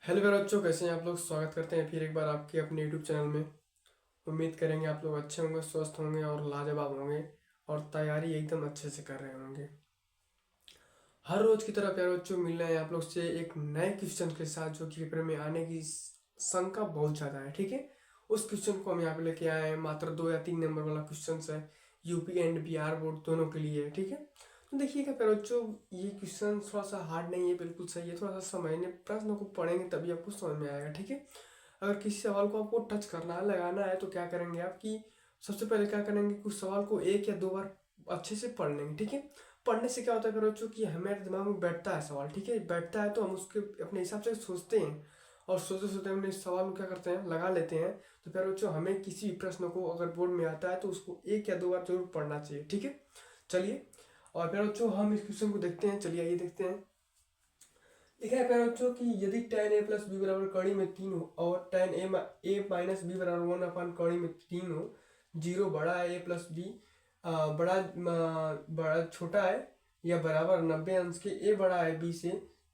Hello मेरे बच्चों, कैसे हैं आप लोग। स्वागत करते हैं फिर एक बार आपके अपने यूट्यूब चैनल में। उम्मीद करेंगे आप लोग अच्छे होंगे, स्वस्थ होंगे और लाजवाब होंगे और तैयारी एकदम अच्छे से कर रहे होंगे। हर रोज की तरह प्यारे बच्चों, मिल रहे हैं आप लोग से एक नए क्वेश्चन के साथ जो कि पेपर में आने की शंका बहुत ज़्यादा है। ठीक है, उस क्वेश्चन को हम यहाँ पे लेके आए हैं। मात्र 2 या 3 नंबर वाला क्वेश्चन है, यूपी एंड बिहार बोर्ड दोनों के लिए है। ठीक है, तो देखिएगा प्यारे बच्चों, ये क्वेश्चन थोड़ा सा हार्ड नहीं है, बिल्कुल सही है। थोड़ा सा समझने प्रश्न को पढ़ेंगे तभी आपको समझ में आएगा। ठीक है, अगर किसी सवाल को आपको टच करना है, लगाना है, तो क्या करेंगे आप कि सबसे पहले क्या करेंगे, कुछ सवाल को 1 या 2 बार अच्छे से पढ़ लेंगे। ठीक है, पढ़ने से क्या होता है फिर बच्चों कि हमारे दिमाग में बैठता है सवाल। ठीक है, बैठता है तो हम उसके अपने हिसाब से सोचते हैं और सोचते सोचते हम इस सवाल को क्या करते हैं, लगा लेते हैं। तो फिर बच्चों हमें किसी भी प्रश्न को अगर बोर्ड में आता है तो उसको 1 या 2 बार जरूर पढ़ना चाहिए। ठीक है, चलिए। और फिर बच्चों हम इस क्वेश्चन को देखते हैं। चलिए आइए देखते हैं। लिखा है प्यारे बच्चों कि यदि tan a प्लस बी बराबर कड़ी में 3 हो और tan a माइनस बी बराबर 1 कड़ी में 3 हो, 0 बड़ा है a प्लस बी बड़ा छोटा है या बराबर 90 अंश के a बड़ा है b से,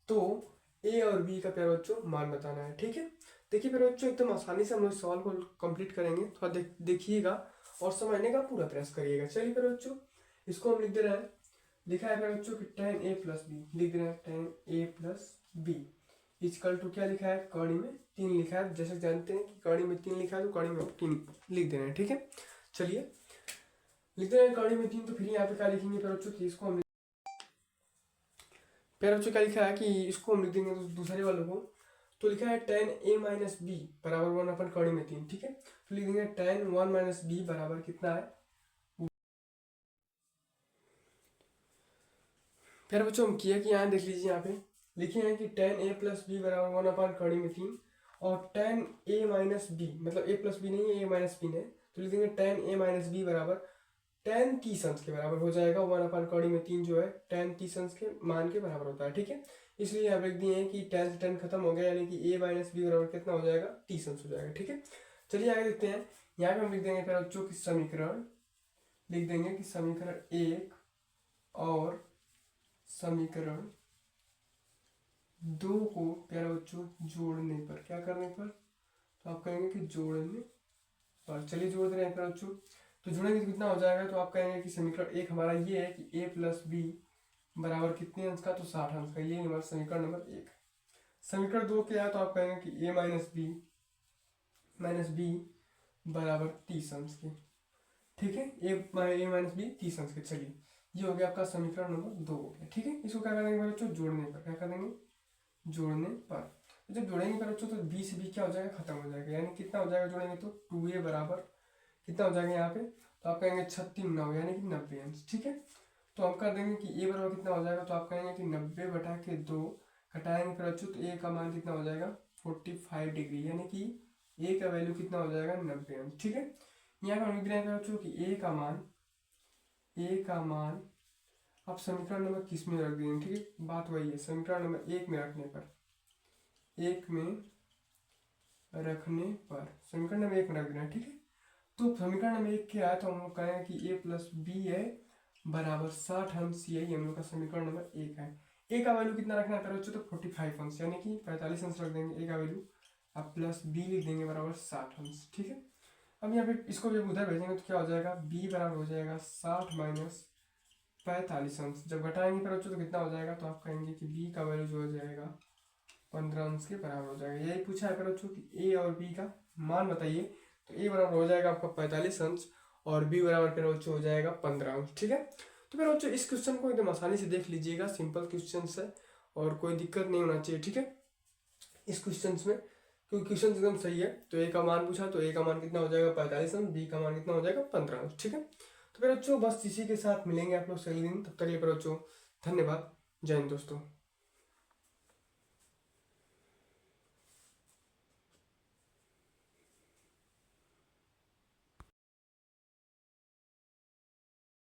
तो a और b का प्यारे बच्चों मान बताना है। ठीक है, देखिए प्यारे बच्चों, एकदम आसानी से हम लोग इस सवाल को कंप्लीट करेंगे। थोड़ा देखिएगा और समझने का पूरा प्रयास करिएगा। चलिए प्यारे बच्चों, इसको हम लिख दे रहे हैं। लिखा है मेरे बच्चों कि tan a प्लस बी, लिख दे रहे हैं tan a plus B is equal to क्या लिखा है, कड़ी में 3 लिखा है। जैसे जानते हैं कि कड़ी में 3 लिखा है तो कड़ी में 3 लिख दे रहे हैं। ठीक है, चलिए लिख दे रहे हैं कड़ी में 3। तो फिर यहाँ पे क्या लिखेंगे प्यारे बच्चों कि इसको हम प्यारे बच्चों क्या लिखा है कि इसको हम लिख देंगे दूसरे वालों को। तो लिखा है tan a माइनस बी बराबर 1/3। ठीक है, तो लिख देंगे tan 1 माइनस बी बराबर कितना है। फिर बच्चों हम किया कि यहाँ देख लीजिए, यहाँ पे लिखे हैं कि tan a प्लस बी बराबर 1/3 और tan a माइनस बी, मतलब a प्लस बी नहीं है, a माइनस बी है, तो लिख देंगे tan a माइनस बी बराबर tan 30 अंश के बराबर हो जाएगा। 1/3 जो है tan 30 अंश के मान के बराबर होता है। ठीक है, इसलिए यहाँ पे लिख दिए हैं कि tan से tan खत्म हो गया, यानी कि a माइनस बी बराबर कितना हो जाएगा, 30 अंश हो जाएगा। ठीक है, चलिए आगे देखते हैं। यहाँ पे हम लिख देंगे फिर बच्चों की समीकरण, लिख देंगे कि समीकरण 1 और समीकरण 2 को प्यारे बच्चों जोड़ने पर, क्या करने पर, तो आप कहेंगे कि जोड़ने पर। चलिए जोड़ दे रहे हैं प्यारे बच्चों। तो जोड़ेंगे तो कितना हो जाएगा, तो आप कहेंगे कि समीकरण 1 हमारा ये है कि a प्लस बी बराबर कितने अंश का, तो 60 अंश का। ये हमारा समीकरण नंबर 1। समीकरण 2 क्या है, तो आप कहेंगे कि a माइनस बी बराबर 30 अंश के। ठीक है, a माइनस बी 30 अंश के। चलिए ये हो गया आपका समीकरण नंबर 2 हो गया। ठीक है, इसको क्या करेंगे बच्चों, जोड़ने पर। क्या करेंगे, जोड़ने पर। तो जब जोड़ेंगे पर बच्चों तो बी से बी क्या हो जाएगा, खत्म हो जाएगा। यानी कितना हो जाएगा जोड़ेंगे तो 2a बराबर कितना हो जाएगा यहाँ पे, तो आप कहेंगे 36 यानी कि 90 अंश। ठीक है, तो हम कर देंगे कि a बराबर कितना हो जाएगा, तो आप कहेंगे कि 90/2 घटाएंगे फिर बच्चों तो a का मान कितना हो जाएगा, 45 डिग्री, यानी कि a का वैल्यू कितना हो जाएगा, 90 अंश। ठीक है, यहाँ पर हम लिख रहे हैं बच्चों कि a का मान आप समीकरण नंबर किस में रख देंगे। ठीक है, बात वही है, समीकरण नंबर 1 में रखने पर, 1 में रखने पर समीकरण नंबर 1 में रख देना है। ठीक है, तो समीकरण नंबर 1 क्या है, तो हम लोग कहेंगे कि a प्लस बी है बराबर 60 अंश, यही हम लोग का समीकरण नंबर 1 है। a का वैल्यू कितना रखना है बच्चों, तो 45 अंश, यानी कि 45 अंश रख देंगे a का वैल्यू। अब प्लस बी लिख देंगे बराबर 60 अंश। ठीक है, अब यहाँ पे इसको जब उधर भेजेंगे तो क्या हो जाएगा, b बराबर हो जाएगा 60 माइनस 45 अंश। जब घटाएंगे फिर बच्चों तो कितना हो जाएगा, तो आप कहेंगे कि b का वैल्यू जो हो जाएगा 15 अंश के बराबर हो जाएगा। यही पूछा है फिर बच्चों कि a और b का मान बताइए। तो a बराबर हो जाएगा आपका 45 अंश और b बराबर फिर बच्चों हो जाएगा 15 अंश। ठीक है, तो फिर बच्चों इस क्वेश्चन को एकदम आसानी से देख लीजिएगा, सिंपल क्वेश्चन है और कोई दिक्कत नहीं होना चाहिए। ठीक है, इस क्वेश्चन में क्योंकि क्वेश्चन एकदम सही है। तो a का मान पूछा, तो a का मान कितना हो जाएगा 45 अंश, b का मान कितना हो जाएगा 15 अंश। ठीक है, तो फिर बच्चों बस इसी के साथ मिलेंगे आप लोग अगले दिन। तब तक के लिए फिर बच्चों धन्यवाद। जय हिंद दोस्तों।